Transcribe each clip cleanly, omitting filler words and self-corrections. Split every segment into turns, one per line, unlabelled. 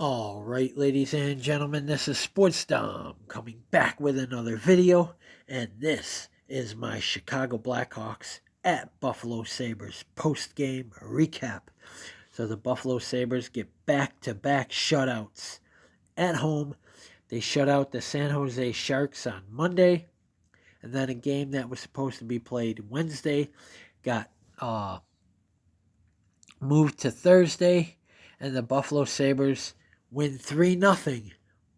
All right, ladies and gentlemen, this is Sports Dom coming back with another video, and this is my Chicago Blackhawks at Buffalo Sabres post-game recap. So the Buffalo Sabres get back-to-back shutouts at home. They shut out the San Jose Sharks on Monday, and then a game that was supposed to be played Wednesday got moved to Thursday, and the Buffalo Sabres win 3-0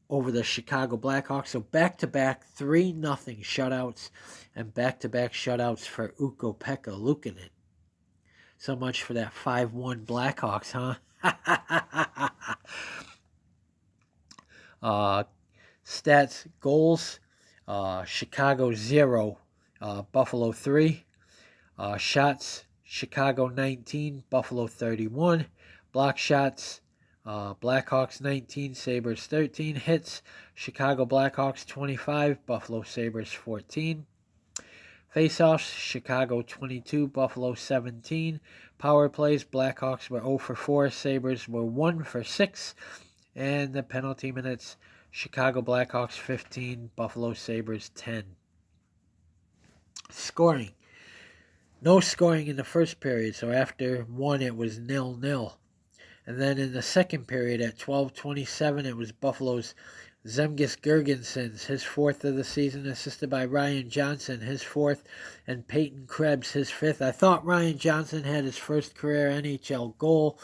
over the Chicago Blackhawks. So back-to-back 3-0 shutouts and back-to-back shutouts for Ukko Pekka Luukkonen. So much for that 5-1 Blackhawks, huh? Stats, goals, Chicago 0, Buffalo 3. Shots, Chicago 19, Buffalo 31. Block shots, Blackhawks 19, Sabres 13. Hits, Chicago Blackhawks 25, Buffalo Sabres 14. Faceoffs, Chicago 22, Buffalo 17. Power plays, Blackhawks were 0 for 4, Sabres were 1 for 6. And the penalty minutes, Chicago Blackhawks 15, Buffalo Sabres 10. Scoring. No scoring in the first period, so after one it was 0-0. And then in the second period at 12:27, it was Buffalo's Zemgus Girgensons, his fourth of the season, assisted by Ryan Johnson, his fourth, and Peyton Krebs, his fifth. I thought Ryan Johnson had his first career NHL goal,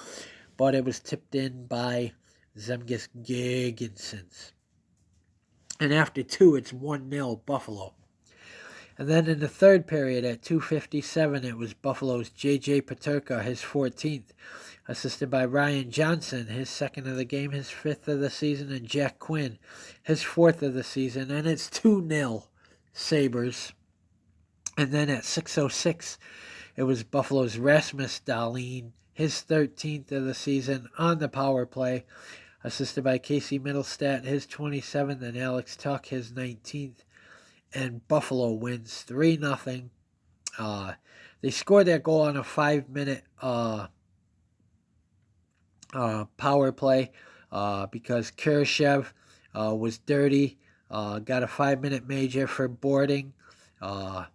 but it was tipped in by Zemgus Girgensons. And after two, it's 1-0 Buffalo. And then in the third period at 2:57, it was Buffalo's J.J. Peterka, his 14th, assisted by Ryan Johnson, his second of the game, his fifth of the season, and Jack Quinn, his fourth of the season. And it's 2-0 Sabres. And then at 6:06, it was Buffalo's Rasmus Dahlin, his 13th of the season, on the power play, assisted by Casey Middlestat, his 27th, and Alex Tuck, his 19th. And Buffalo wins 3-0. They scored that goal on a 5-minute power play because Kurashev was dirty, got a 5-minute major for boarding, and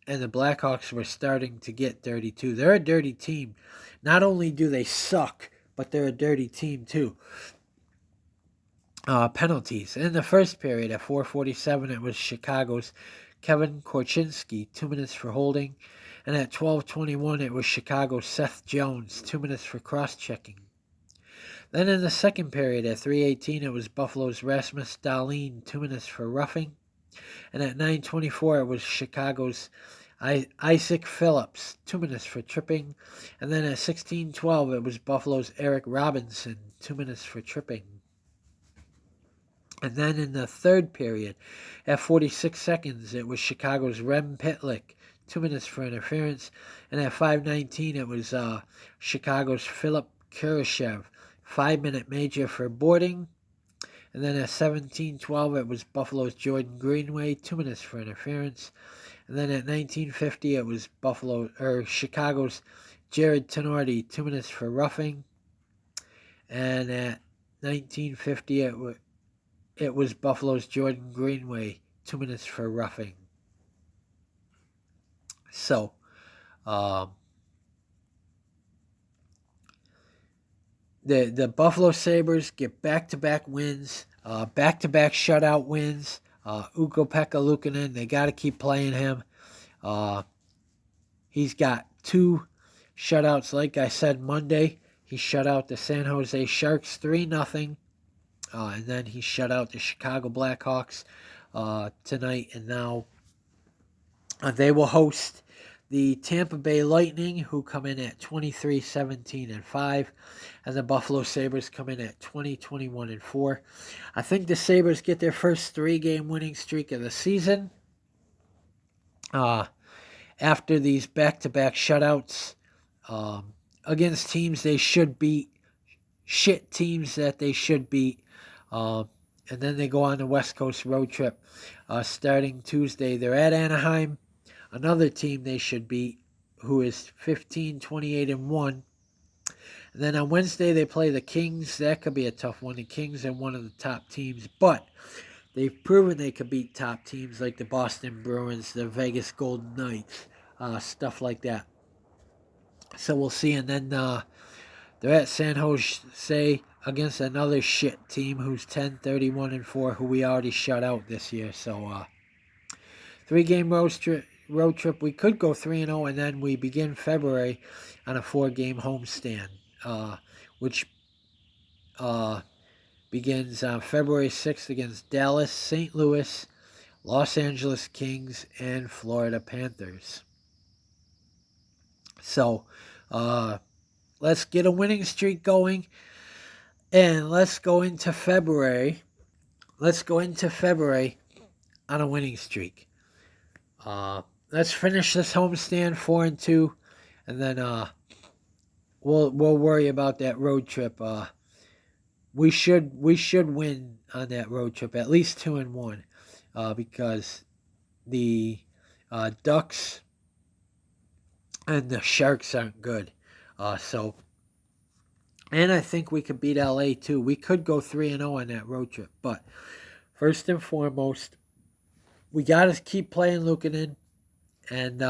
the Blackhawks were starting to get dirty too. They're a dirty team. Not only do they suck, but they're a dirty team too. Penalties. In the first period at 4:47, it was Chicago's Kevin Korchinski, 2 minutes for holding. And at 12:21, it was Chicago's Seth Jones, 2 minutes for cross-checking. Then in the second period at 3:18, it was Buffalo's Rasmus Dahlin, 2 minutes for roughing. And at 9:24, it was Chicago's Isaac Phillips, 2 minutes for tripping. And then at 16:12, it was Buffalo's Eric Robinson, 2 minutes for tripping. And then in the third period, at 46 seconds, it was Chicago's Rem Pitlick, 2 minutes for interference. And at 5:19, it was Chicago's Philip Kurashev, 5-minute major for boarding. And then at 17:12, it was Buffalo's Jordan Greenway, 2 minutes for interference. And then at 19:50, it was Chicago's Jared Tenorti, 2 minutes for roughing. And at 19:50, it was Buffalo's Jordan Greenway, 2 minutes for roughing. So, the Buffalo Sabres get back-to-back wins, back-to-back shutout wins. Ukko Pekka Luukkonen, they got to keep playing him. He's got 2 shutouts. Like I said, Monday, he shut out the San Jose Sharks 3-0. And then he shut out the Chicago Blackhawks tonight. And now they will host the Tampa Bay Lightning, who come in at 23-17-5. And the Buffalo Sabres come in at 20-21-4. I think the Sabres get their first 3-game winning streak of the season. After these back-to-back shutouts against teams they should beat, shit teams that they should beat. And then they go on the West Coast road trip starting Tuesday. They're at Anaheim, another team they should beat, who is 15-28-1. And then on Wednesday, they play the Kings. That could be a tough one. The Kings are one of the top teams, but they've proven they could beat top teams like the Boston Bruins, the Vegas Golden Knights, stuff like that. So we'll see. And then they're at San Jose against another shit team who's 10-31-4, who we already shut out this year. So 3-game road trip. We could go 3-0, and then we begin February on a 4-game homestand, which begins on February 6th against Dallas, St. Louis, Los Angeles Kings, and Florida Panthers. So let's get a winning streak going, and let's go into February. Let's go into February on a winning streak. Let's finish this homestand 4-2, and then we'll worry about that road trip. We should win on that road trip, at least 2-1, because the Ducks and the Sharks aren't good. And I think we could beat LA too. We could go 3-0 on that road trip, but first and foremost, we got to keep playing Luukkonen, and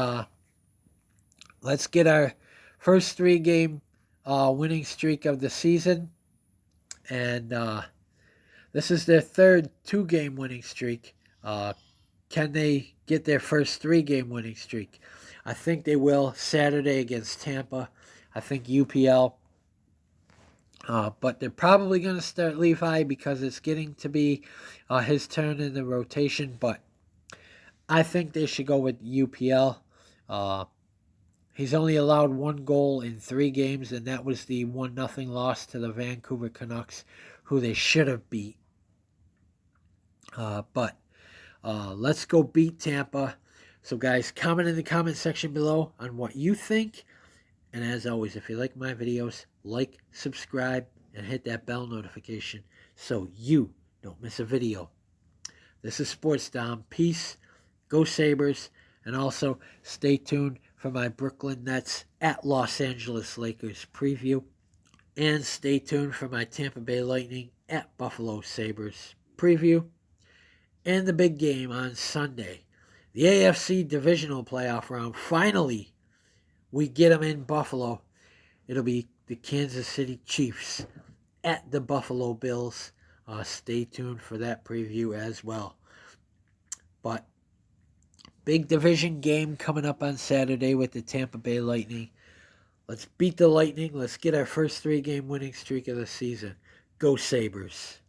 let's get our first 3-game winning streak of the season. And this is their third 2-game winning streak. Can they get their first 3-game winning streak? I think they will Saturday against Tampa. I think UPL. But they're probably going to start Levi because it's getting to be his turn in the rotation. But I think they should go with UPL. He's only allowed 1 goal in 3 games, and that was the 1-0 loss to the Vancouver Canucks, who they should have beat. But let's go beat Tampa. So, guys, comment in the comment section below on what you think. And as always, if you like my videos, like, subscribe, and hit that bell notification so you don't miss a video. This is Sports Dom. Peace. Go Sabres. And also, stay tuned for my Brooklyn Nets at Los Angeles Lakers preview. And stay tuned for my Tampa Bay Lightning at Buffalo Sabres preview. And the big game on Sunday. The AFC Divisional Playoff round. Finally, we get them in Buffalo. It'll be the Kansas City Chiefs at the Buffalo Bills. Stay tuned for that preview as well. But big division game coming up on Saturday with the Tampa Bay Lightning. Let's beat the Lightning. Let's get our first 3-game winning streak of the season. Go Sabres.